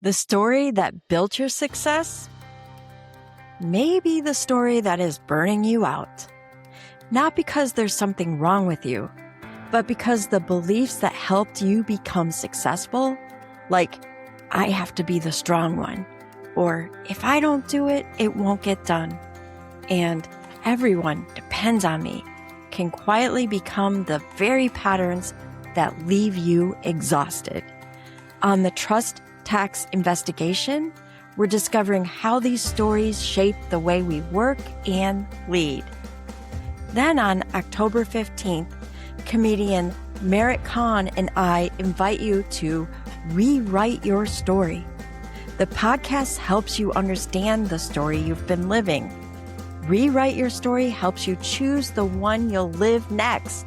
The story that built your success? Maybe the story that is burning you out. Not because there's something wrong with you, but because the beliefs that helped you become successful, like, I have to be the strong one, or if I don't do it, it won't get done, and everyone depends on me, can quietly become the very patterns that leave you exhausted. On the Trust Tax Investigation, we're discovering how these stories shape the way we work and lead. Then on October 15th, comedian Merritt Khan and I invite you to rewrite your story. The podcast helps you understand the story you've been living. Rewrite Your Story helps you choose the one you'll live next.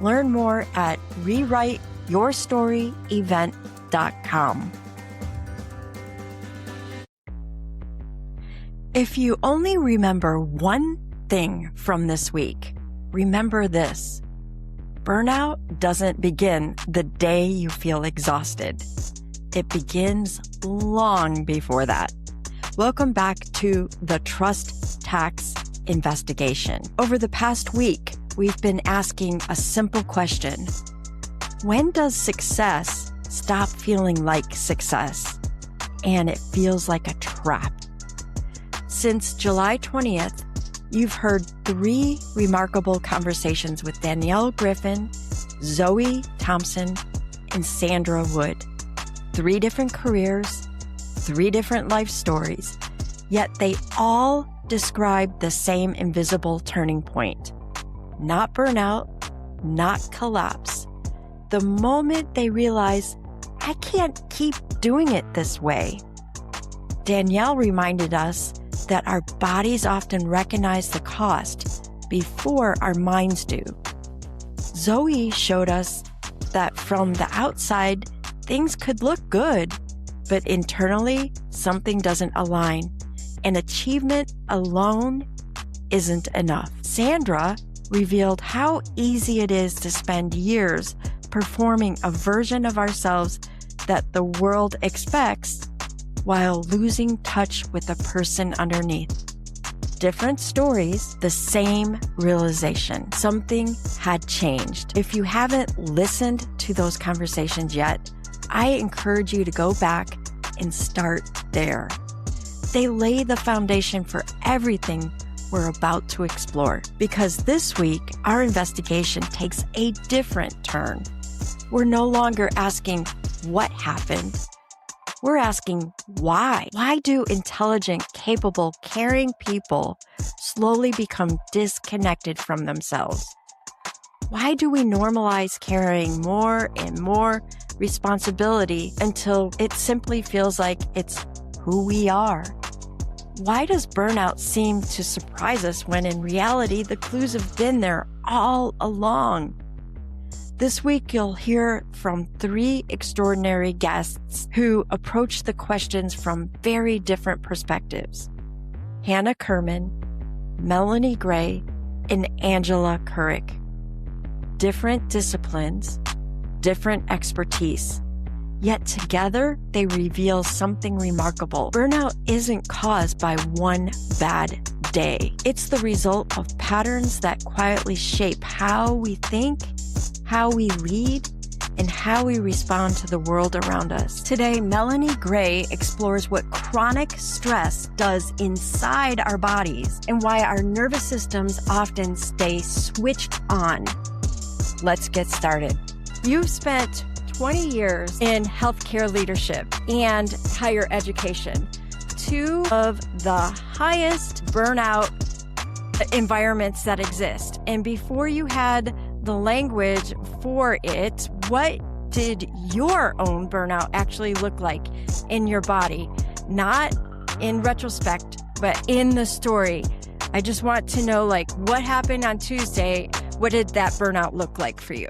Learn more at rewriteyourstoryevent.com. If you only remember one thing from this week, remember this. Burnout doesn't begin the day you feel exhausted. It begins long before that. Welcome back to the Trust Tax Investigation. Over the past week, we've been asking a simple question. When does success stop feeling like success and it feels like a trap? Since July 20th, you've heard 3 remarkable conversations with Danielle Griffin, Zoe Thompson, and Sandra Wood. 3 different careers, 3 different life stories, yet they all describe the same invisible turning point. Not burnout, not collapse. The moment they realize, I can't keep doing it this way. Danielle reminded us that our bodies often recognize the cost before our minds do. Zoe showed us that from the outside, things could look good, but internally, something doesn't align, and achievement alone isn't enough. Sandra revealed how easy it is to spend years performing a version of ourselves that the world expects while losing touch with the person underneath. Different stories, the same realization. Something had changed. If you haven't listened to those conversations yet, I encourage you to go back and start there. They lay the foundation for everything we're about to explore. Because this week, our investigation takes a different turn. We're no longer asking what happened. We're asking why. Why do intelligent, capable, caring people slowly become disconnected from themselves? Why do we normalize carrying more and more responsibility until it simply feels like it's who we are? Why does burnout seem to surprise us when in reality the clues have been there all along? This week, you'll hear from 3 extraordinary guests who approach the questions from very different perspectives. Hannah Kerman, Melanie Gray, and Angela Couric. Different disciplines, different expertise. Yet together, they reveal something remarkable. Burnout isn't caused by one bad day. It's the result of patterns that quietly shape how we think, how we lead, and how we respond to the world around us. Today, Melanie Gray explores what chronic stress does inside our bodies and why our nervous systems often stay switched on. Let's get started. You've spent 20 years in healthcare leadership and higher education, 2 of the highest burnout environments that exist. And before you had the language for it, what did your own burnout actually look like in your body? Not in retrospect, but in the story. I just want to know, what happened on Tuesday? What did that burnout look like for you?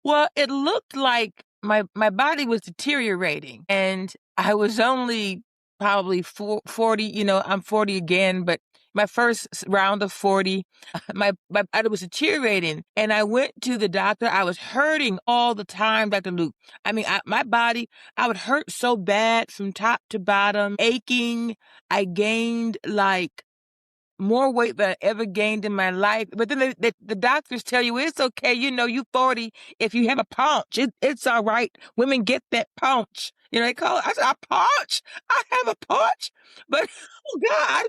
Well, it looked like my body was deteriorating, and I was only probably 40, I'm 40 again, but my first round of 40, I was deteriorating, and I went to the doctor. I was hurting all the time, Dr. Luke. I mean, my body, I would hurt so bad from top to bottom, aching. I gained like more weight than I ever gained in my life. But then the doctors tell you it's okay. You 40. If you have a paunch, it's all right. Women get that paunch. They call it. I said, a paunch? I have a paunch? But, oh God.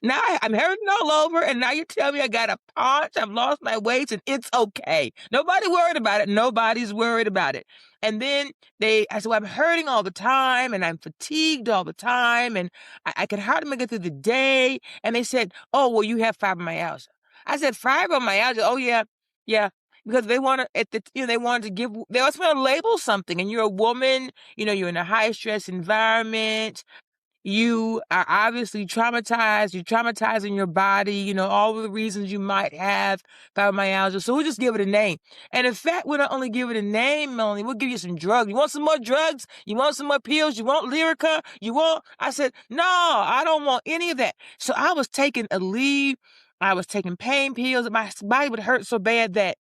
Now I'm hurting all over, and now you tell me I got a paunch, I've lost my weight, and it's okay. Nobody worried about it. Nobody's worried about it. And then I said, well, I'm hurting all the time, and I'm fatigued all the time, and I can hardly make it through the day. And they said, oh, well, you have fibromyalgia. I said, fibromyalgia? Oh, yeah, yeah. Because they want to, they wanted to they also want to label something, and you're a woman, you're in a high stress environment. You are obviously traumatized. You're traumatizing your body, all of the reasons you might have fibromyalgia. So we'll just give it a name. And in fact, we don't only give it a name, Melanie, we'll give you some drugs. You want some more drugs? You want some more pills? You want Lyrica? I said, no, I don't want any of that. So I was taking a leave. I was taking pain pills. My body would hurt so bad that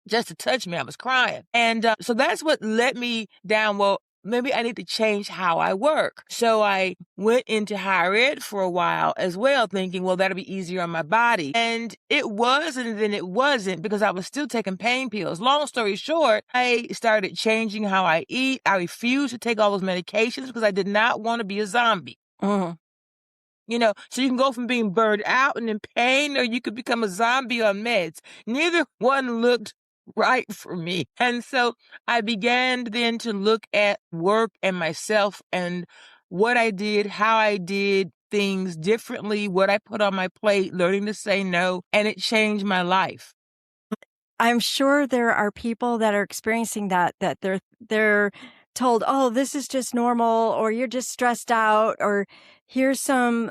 just to touch me, I was crying. And so that's what led me down. Well, maybe I need to change how I work. So I went into higher ed for a while as well, thinking, well, that'll be easier on my body. And it was, and then it wasn't, because I was still taking pain pills. Long story short, I started changing how I eat. I refused to take all those medications because I did not want to be a zombie. So you can go from being burned out and in pain, or you could become a zombie on meds. Neither one looked right for me. And so I began then to look at work and myself and what I did, how I did things differently, what I put on my plate, learning to say no, and it changed my life. I'm sure there are people that are experiencing that they're told, oh, this is just normal, or you're just stressed out, or here's some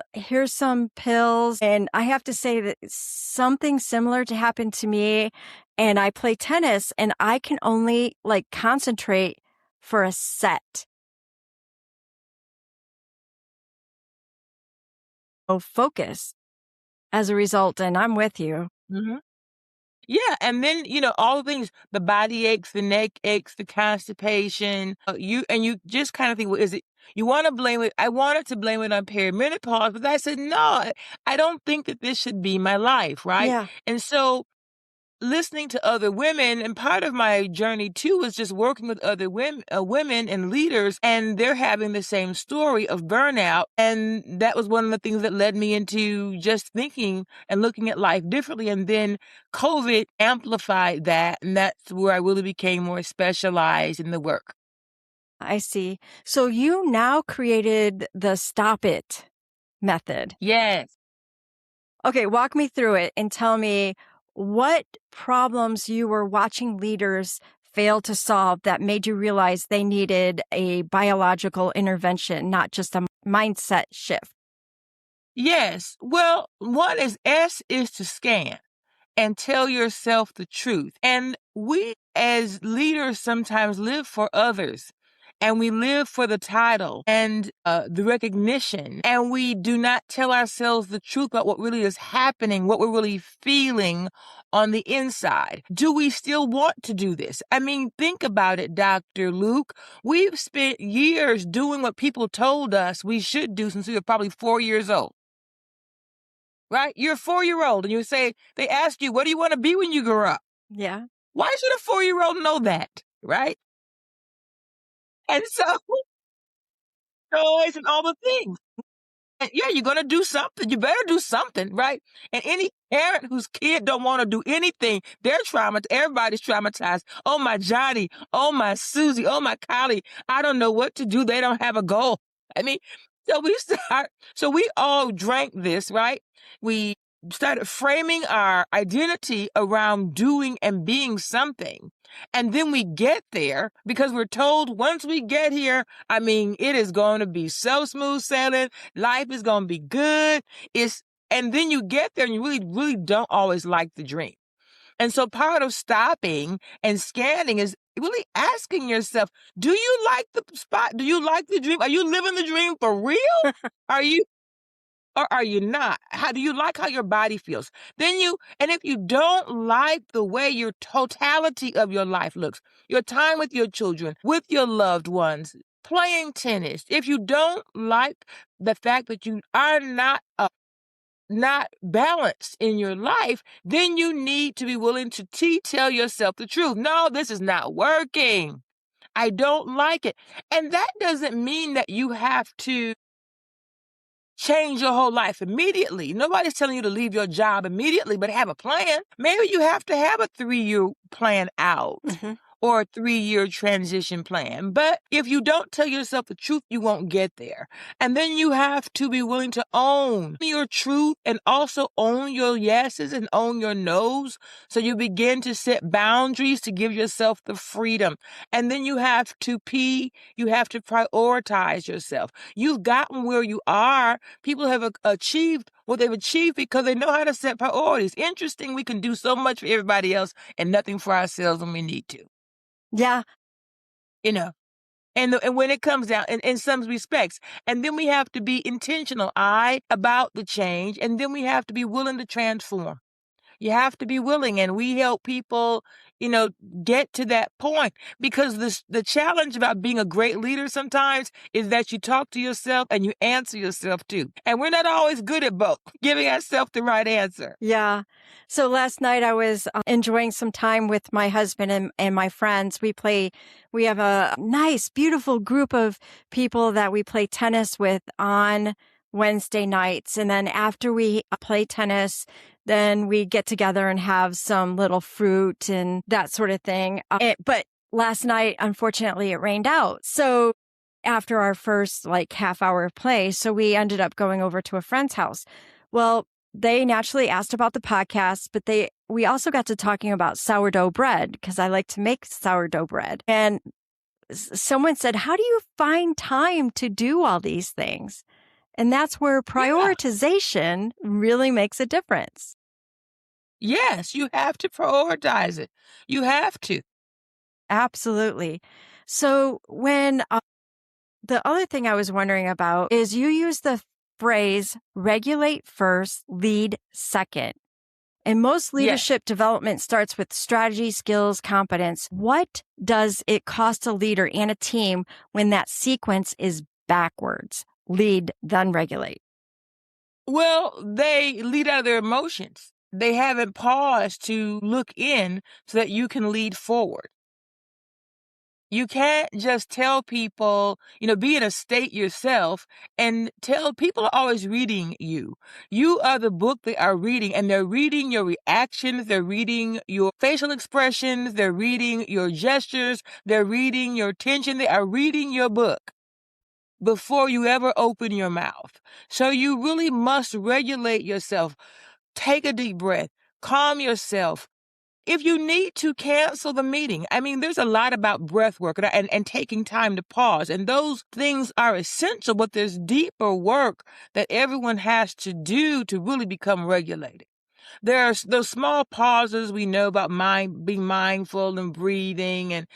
pills. And I have to say that something similar to happen to me. And I play tennis, and I can only concentrate for a set of focus as a result. And I'm with you. Mm-hmm. Yeah, and then, all the things, the body aches, the neck aches, the constipation, you just kind of think, well, is it, you want to blame it? I wanted to blame it on perimenopause, but I said, no, I don't think that this should be my life, right? Yeah. And so listening to other women, and part of my journey too was just working with other women and leaders, and they're having the same story of burnout. And that was one of the things that led me into just thinking and looking at life differently. And then COVID amplified that, and that's where I really became more specialized in the work. I see. So you now created the Stop It method. Yes. Okay, walk me through it and tell me what problems you were watching leaders fail to solve that made you realize they needed a biological intervention, not just a mindset shift. Yes. Well, one is S is to scan and tell yourself the truth. And we as leaders sometimes live for others, and we live for the title and the recognition, and we do not tell ourselves the truth about what really is happening, what we're really feeling on the inside. Do we still want to do this? I mean, think about it, Dr. Luke. We've spent years doing what people told us we should do since we were probably 4 years old. Right? You're a 4-year-old, and you say, they ask you, what do you want to be when you grow up? Yeah. Why should a 4-year-old know that? Right? And so, toys and all the things. And yeah, you're going to do something. You better do something, right? And any parent whose kid don't want to do anything, they're traumatized. Everybody's traumatized. Oh, my Johnny. Oh, my Susie. Oh, my Kylie. I don't know what to do. They don't have a goal. I mean, so we all drank this, right? We started framing our identity around doing and being something. And then we get there because we're told once we get here, I mean, it is going to be so smooth sailing. Life is going to be good. And then you get there and you really, really don't always like the dream. And so part of stopping and scanning is really asking yourself, do you like the spot? Do you like the dream? Are you living the dream for real? Are you or are you not? How do you like how your body feels? And if you don't like the way your totality of your life looks, your time with your children, with your loved ones, playing tennis, if you don't like the fact that you are not balanced in your life, then you need to be willing to tell yourself the truth. No, this is not working. I don't like it. And that doesn't mean that you have to change your whole life immediately. Nobody's telling you to leave your job immediately, but have a plan. Maybe you have to have a 3-year plan out. Or a 3-year transition plan. But if you don't tell yourself the truth, you won't get there. And then you have to be willing to own your truth and also own your yeses and own your nos. So you begin to set boundaries to give yourself the freedom. And then you have to prioritize yourself. You've gotten where you are. People have achieved what they've achieved because they know how to set priorities. Interesting, we can do so much for everybody else and nothing for ourselves when we need to. Yeah. And when it comes down in some respects, and then we have to be intentional about the change, and then we have to be willing to transform. You have to be willing, and we help people, get to that point, because the challenge about being a great leader sometimes is that you talk to yourself and you answer yourself too. And we're not always good at both, giving ourselves the right answer. Yeah. So last night I was enjoying some time with my husband and my friends. We have a nice, beautiful group of people that we play tennis with on Wednesday nights. And then after we play tennis, then we get together and have some little fruit and that sort of thing. But last night, unfortunately, it rained out. So after our first half hour of play, so we ended up going over to a friend's house. Well, they naturally asked about the podcast, but we also got to talking about sourdough bread because I like to make sourdough bread. And someone said, how do you find time to do all these things? And that's where prioritization really makes a difference. Yes, you have to prioritize it. You have to. Absolutely. So when the other thing I was wondering about is you use the phrase regulate first, lead second. And most leadership development starts with strategy, skills, competence. What does it cost a leader and a team when that sequence is backwards? Lead, then regulate. Well, they lead out of their emotions. They haven't paused to look in so that you can lead forward. You can't just tell people, be in a state yourself and tell people are always reading you. You are the book they are reading, and they're reading your reactions. They're reading your facial expressions. They're reading your gestures. They're reading your tension. They are reading your book before you ever open your mouth. So you really must regulate yourself. Take a deep breath. Calm yourself. If you need to, cancel the meeting. I mean, there's a lot about breath work and taking time to pause. And those things are essential, but there's deeper work that everyone has to do to really become regulated. There's those small pauses we know about being mindful and breathing and,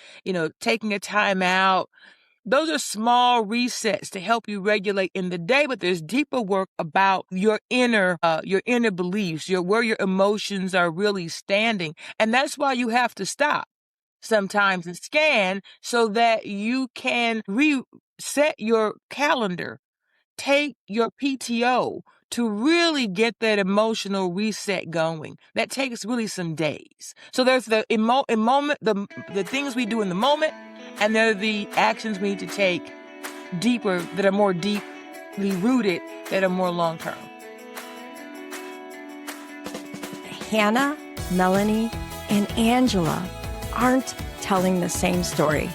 taking a time out. Those are small resets to help you regulate in the day, but there's deeper work about your inner beliefs, where your emotions are really standing. And that's why you have to stop sometimes and scan so that you can reset your calendar, take your PTO to really get that emotional reset going. That takes really some days. So there's the the things we do in the moment, and there are the actions we need to take deeper, that are more deeply rooted, that are more long-term. Hannah, Melanie, and Angela aren't telling the same story.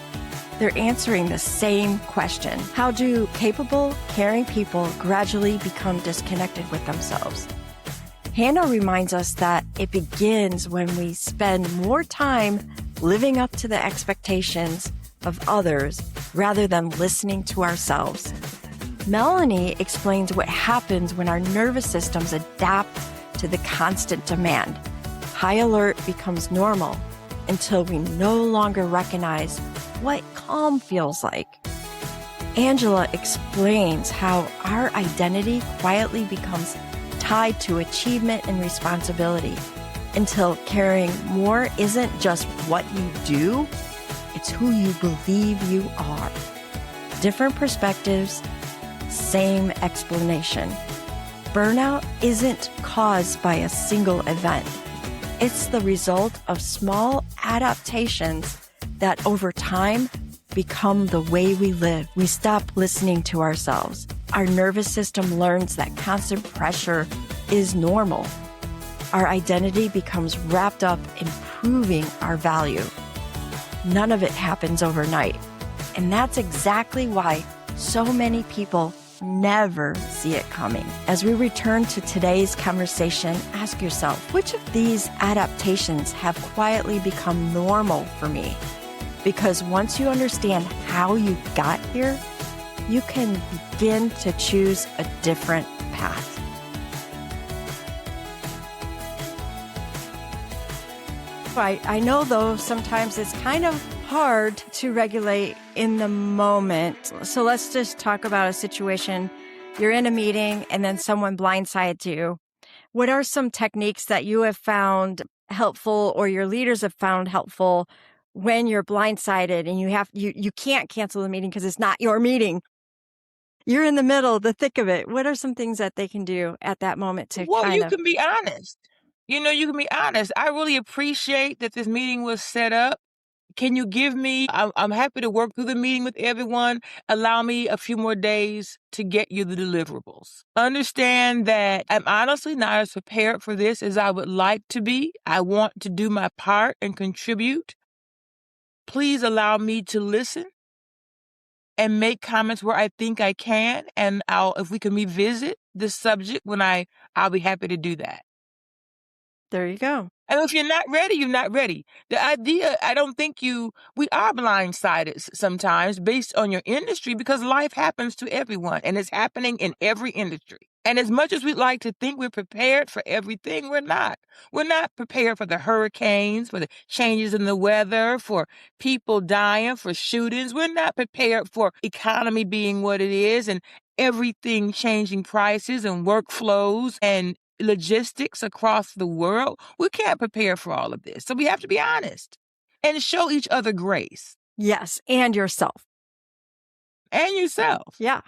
They're answering the same question. How do capable, caring people gradually become disconnected with themselves? Hannah reminds us that it begins when we spend more time living up to the expectations of others rather than listening to ourselves. Melanie explains what happens when our nervous systems adapt to the constant demand. High alert becomes normal, until we no longer recognize what calm feels like. Angela explains how our identity quietly becomes tied to achievement and responsibility until caring more isn't just what you do, it's who you believe you are. Different perspectives, same explanation. Burnout isn't caused by a single event. It's the result of small adaptations that over time become the way we live. We stop listening to ourselves. Our nervous system learns that constant pressure is normal. Our identity becomes wrapped up in proving our value. None of it happens overnight. And that's exactly why so many people never see it coming. As we return to today's conversation, ask yourself, which of these adaptations have quietly become normal for me? Because once you understand how you got here, you can begin to choose a different path. I know, though, sometimes it's kind of hard to regulate in the moment. So let's just talk about a situation. You're in a meeting and then someone blindsides you. What are some techniques that you have found helpful or your leaders have found helpful when you're blindsided and you can't cancel the meeting because it's not your meeting? You're in the middle, the thick of it. What are some things that they can do at that moment to You can be honest. You can be honest. I really appreciate that this meeting was set up. Can you give me, I'm happy to work through the meeting with everyone. Allow me a few more days to get you the deliverables. Understand that I'm honestly not as prepared for this as I would like to be. I want to do my part and contribute. Please allow me to listen and make comments where I think I can. And if we can revisit this subject when I'll be happy to do that. There you go. And if you're not ready, you're not ready. The idea, I don't think we are blindsided sometimes based on your industry because life happens to everyone and it's happening in every industry. And as much as we'd like to think we're prepared for everything, we're not. We're not prepared for the hurricanes, for the changes in the weather, for people dying, for shootings. We're not prepared for economy being what it is and everything changing prices and workflows and logistics across the world. We can't prepare for all of this. So we have to be honest and show each other grace. Yes, and yourself. And yourself. Yeah.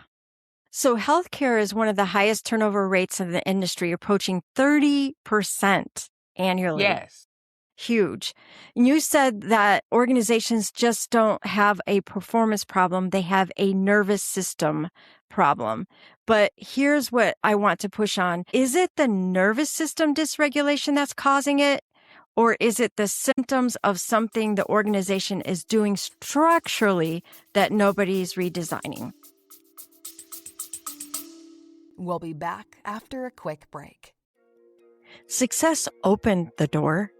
So healthcare is one of the highest turnover rates in the industry, approaching 30% annually. Yes. Huge. And you said that organizations just don't have a performance problem. They have a nervous system problem. But here's what I want to push on. Is it the nervous system dysregulation that's causing it? Or is it the symptoms of something the organization is doing structurally that nobody's redesigning? We'll be back after a quick break. Success opened the door.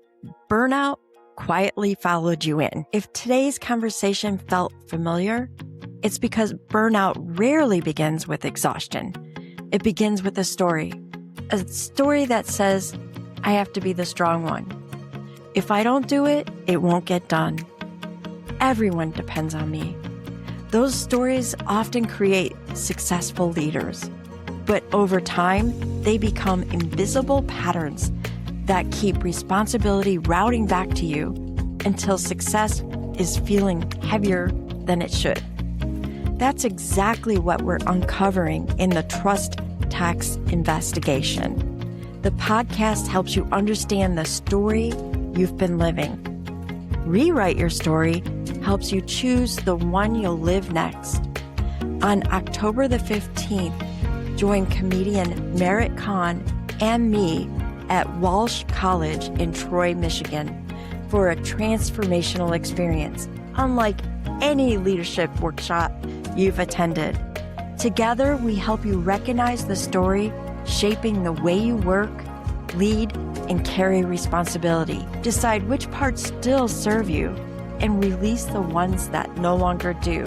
Burnout quietly followed you in. If today's conversation felt familiar, it's because burnout rarely begins with exhaustion. It begins with a story that says, I have to be the strong one. If I don't do it, it won't get done. Everyone depends on me. Those stories often create successful leaders, but over time, they become invisible patterns that keep responsibility routing back to you until success is feeling heavier than it should. That's exactly what we're uncovering in the Trust Tax investigation. The podcast helps you understand the story you've been living. Rewrite Your Story helps you choose the one you'll live next. On October the 15th, join comedian Merritt Kahn and me at Walsh College in Troy, Michigan for a transformational experience, unlike any leadership workshop you've attended. Together, we help you recognize the story shaping the way you work, lead, and carry responsibility. Decide which parts still serve you and release the ones that no longer do.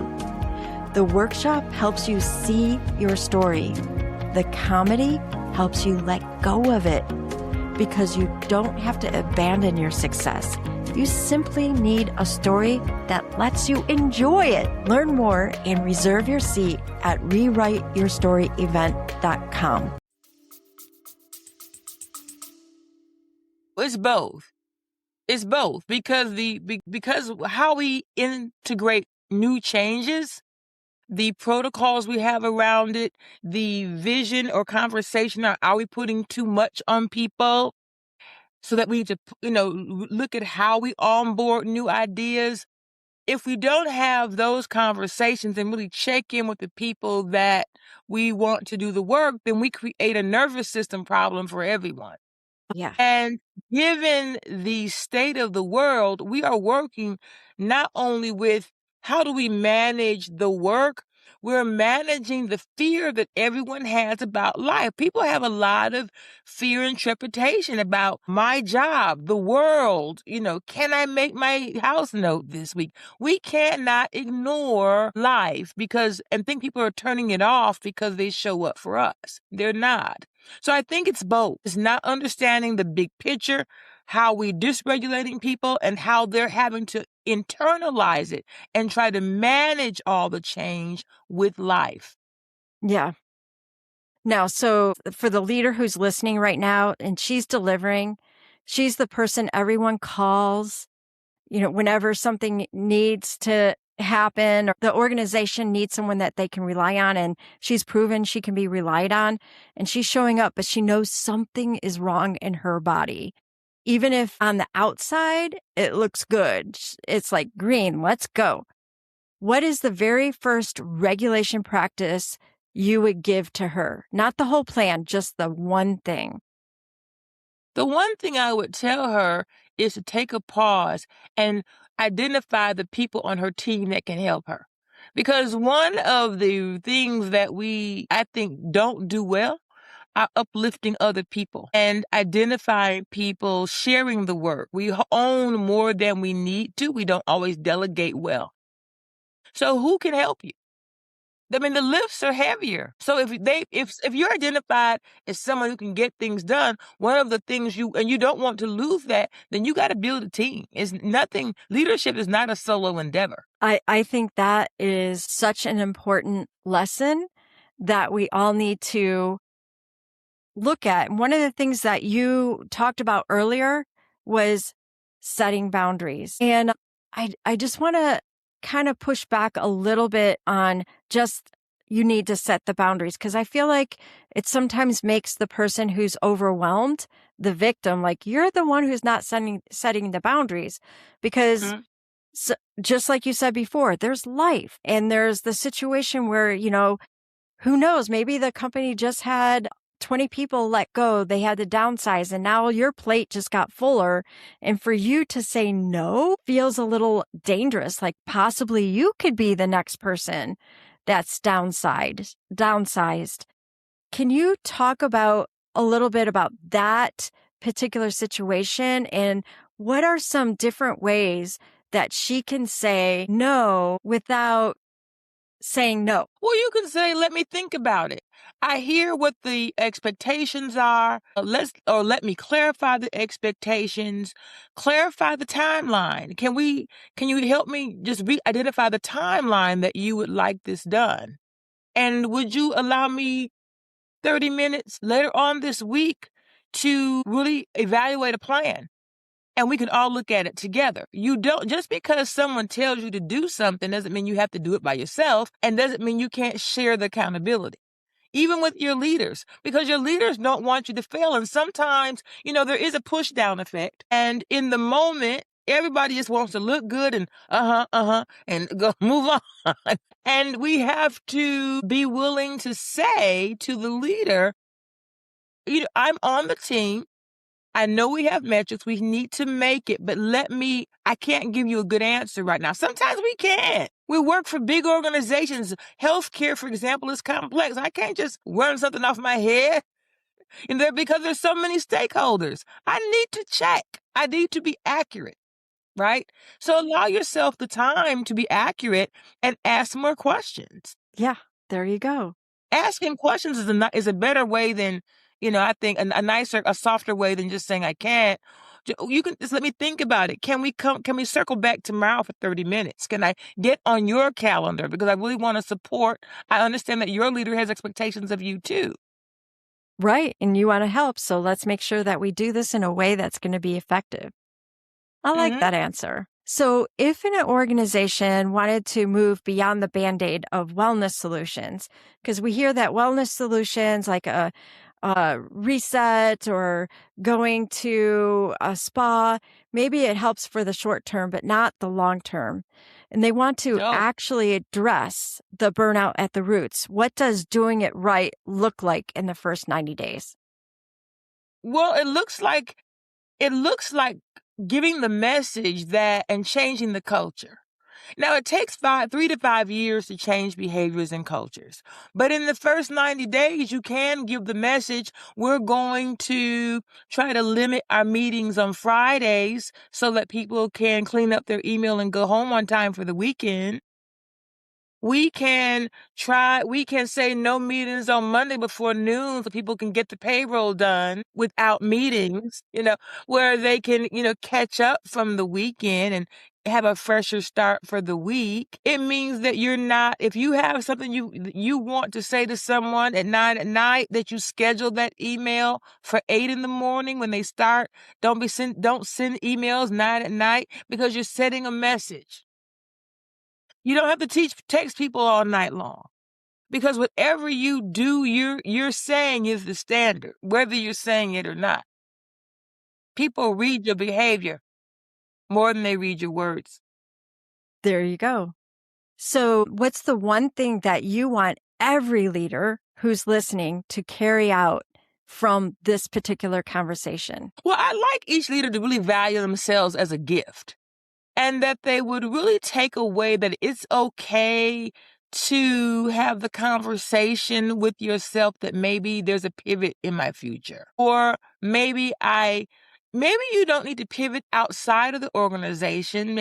The workshop helps you see your story. The comedy helps you let go of it because you don't have to abandon your success. You simply need a story that lets you enjoy it. Learn more and reserve your seat at rewriteyourstoryevent.com. It's both. It's both because because how we integrate new changes, the protocols we have around it, the vision or conversation, are we putting too much on people so that we need to, look at how we onboard new ideas? If we don't have those conversations and really check in with the people that we want to do the work, then we create a nervous system problem for everyone. Yeah. And given the state of the world, we are working not only with how do we manage the work, we're managing the fear that everyone has about life. People have a lot of fear and trepidation about my job, the world. Can I make my house note this week? We cannot ignore life and think people are turning it off because they show up for us. They're not. So I think it's both. It's not understanding the big picture, how we're dysregulating people and how they're having to internalize it and try to manage all the change with life. Yeah. Now, so for the leader who's listening right now and she's delivering, she's the person everyone calls, whenever something needs to happen or the organization needs someone that they can rely on, and she's proven she can be relied on, and she's showing up, but she knows something is wrong in her body. Even if on the outside it looks good, it's like green, let's go. What is the very first regulation practice you would give to her? Not the whole plan, just the one thing. The one thing I would tell her is to take a pause and identify the people on her team that can help her. Because one of the things that I think, don't do well are uplifting other people and identifying people, sharing the work. We own more than we need to. We don't always delegate well. So who can help you? I mean, the lifts are heavier. So if you're identified as someone who can get things done, one of the things and you don't want to lose that, then you got to build a team. Leadership is not a solo endeavor. I think that is such an important lesson that we all need to look at. And one of the things that you talked about earlier was setting boundaries. And I just want to kind of push back a little bit on just you need to set the boundaries, because I feel like it sometimes makes the person who's overwhelmed the victim. Like, you're the one who's not setting the boundaries, because so, just like you said before, there's life and there's the situation where, who knows, maybe the company just had 20 people let go. They had to downsize and now your plate just got fuller. And for you to say no feels a little dangerous. Like possibly you could be the next person that's downsized. Can you talk about a little bit about that particular situation and what are some different ways that she can say no without saying no? Well, you can say, let me think about it. I hear what the expectations are. Let me clarify the expectations, clarify the timeline. Can you help me just identify the timeline that you would like this done? And would you allow me 30 minutes later on this week to really evaluate a plan? And we can all look at it together. Just because someone tells you to do something doesn't mean you have to do it by yourself, and doesn't mean you can't share the accountability. Even with your leaders, because your leaders don't want you to fail. And sometimes, there is a push down effect. And in the moment, everybody just wants to look good and and go move on. And we have to be willing to say to the leader, I'm on the team. I know we have metrics. We need to make it, but I can't give you a good answer right now. Sometimes we can't. We work for big organizations. Healthcare, for example, is complex. I can't just run something off my head because there's so many stakeholders. I need to check. I need to be accurate, right? So allow yourself the time to be accurate and ask more questions. Yeah, there you go. Asking questions is a better way than, I think a nicer, a softer way than just saying I can't. You can just let me think about it. Can we circle back tomorrow for 30 minutes? Can I get on your calendar? Because I really want to support. I understand that your leader has expectations of you too. Right. And you want to help. So let's make sure that we do this in a way that's going to be effective. I like that answer. So if an organization wanted to move beyond the Band-Aid of wellness solutions, because we hear that wellness solutions like a reset or going to a spa, maybe it helps for the short term, but not the long term. And they want to actually address the burnout at the roots. What does doing it right look like in the first 90 days? Well, it looks like giving the message that and changing the culture. Now, it takes 3 to 5 years to change behaviors and cultures. But in the first 90 days, you can give the message, we're going to try to limit our meetings on Fridays so that people can clean up their email and go home on time for the weekend. We can say no meetings on Monday before noon so people can get the payroll done without meetings, where they can, catch up from the weekend and have a fresher start for the week. It means that if you have something you want to say to someone at 9 at night, that you schedule that email for 8 in the morning when they start. Don't send emails 9 at night because you're setting a message. You don't have to text people all night long, because whatever you do, you're saying is the standard, whether you're saying it or not. People read your behavior more than they read your words. There you go. So what's the one thing that you want every leader who's listening to carry out from this particular conversation? Well, I'd like each leader to really value themselves as a gift, and that they would really take away that it's okay to have the conversation with yourself that maybe there's a pivot in my future. Or maybe you don't need to pivot outside of the organization,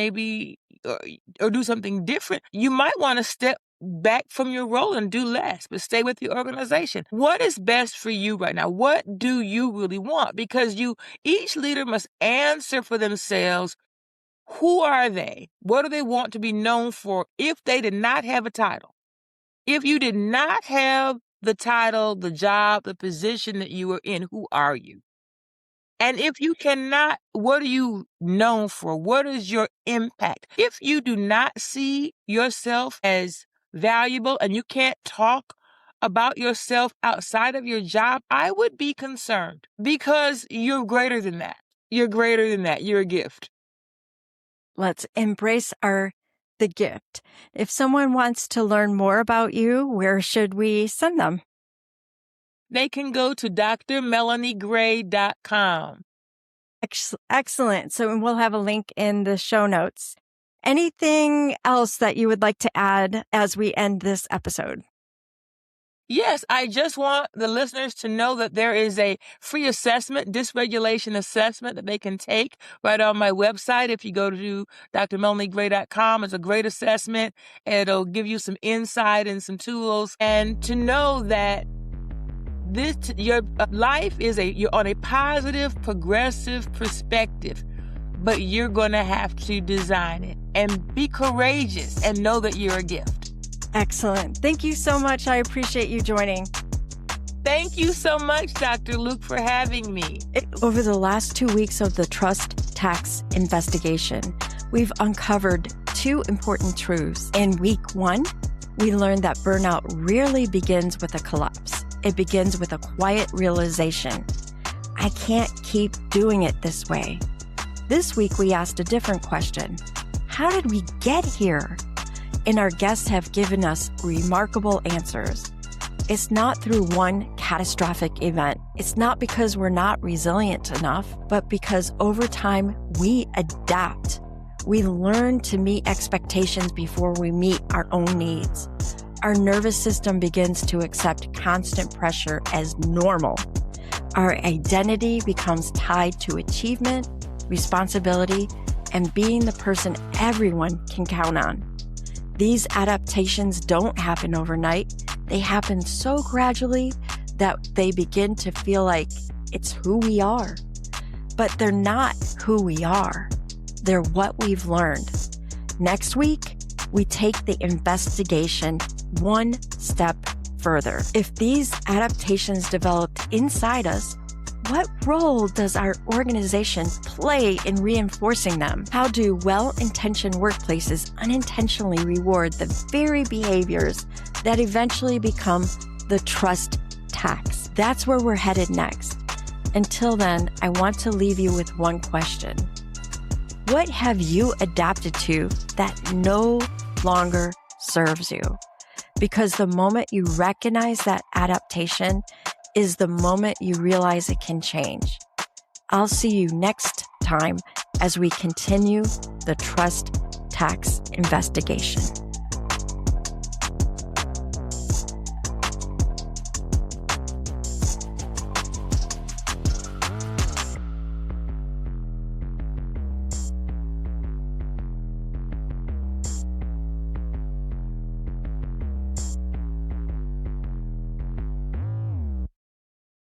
or do something different. You might want to step back from your role and do less, but stay with the organization. What is best for you right now? What do you really want? Because each leader must answer for themselves. Who are they? What do they want to be known for if they did not have a title? If you did not have the title, the job, the position that you are in, who are you? And if you cannot, what are you known for? What is your impact? If you do not see yourself as valuable and you can't talk about yourself outside of your job, I would be concerned, because you're greater than that. You're greater than that. You're a gift. Let's embrace the gift. If someone wants to learn more about you, where should we send them? They can go to drmelaniegray.com. Excellent. So we'll have a link in the show notes. Anything else that you would like to add as we end this episode? Yes, I just want the listeners to know that there is a free assessment, dysregulation assessment, that they can take right on my website. If you go to drmelaniegray.com, it's a great assessment. It'll give you some insight and some tools, and to know that your life you're on a positive, progressive perspective, but you're going to have to design it and be courageous and know that you're a gift. Excellent. Thank you so much. I appreciate you joining. Thank you so much, Dr. Luke, for having me. Over the last 2 weeks of the trust tax investigation, we've uncovered 2 important truths. In week 1, we learned that burnout rarely begins with a collapse. It begins with a quiet realization. I can't keep doing it this way. This week, we asked a different question. How did we get here? And our guests have given us remarkable answers. It's not through one catastrophic event. It's not because we're not resilient enough, but because over time, we adapt. We learn to meet expectations before we meet our own needs. Our nervous system begins to accept constant pressure as normal. Our identity becomes tied to achievement, responsibility, and being the person everyone can count on. These adaptations don't happen overnight. They happen so gradually that they begin to feel like it's who we are. but they're not who we are. They're what we've learned. Next week, we take the investigation one step further. If these adaptations developed inside us, what role does our organization play in reinforcing them? How do well-intentioned workplaces unintentionally reward the very behaviors that eventually become the trust tax? That's where we're headed next. Until then, I want to leave you with one question. What have you adapted to that no longer serves you? Because the moment you recognize that adaptation is the moment you realize it can change. I'll see you next time as we continue the trust tax investigation.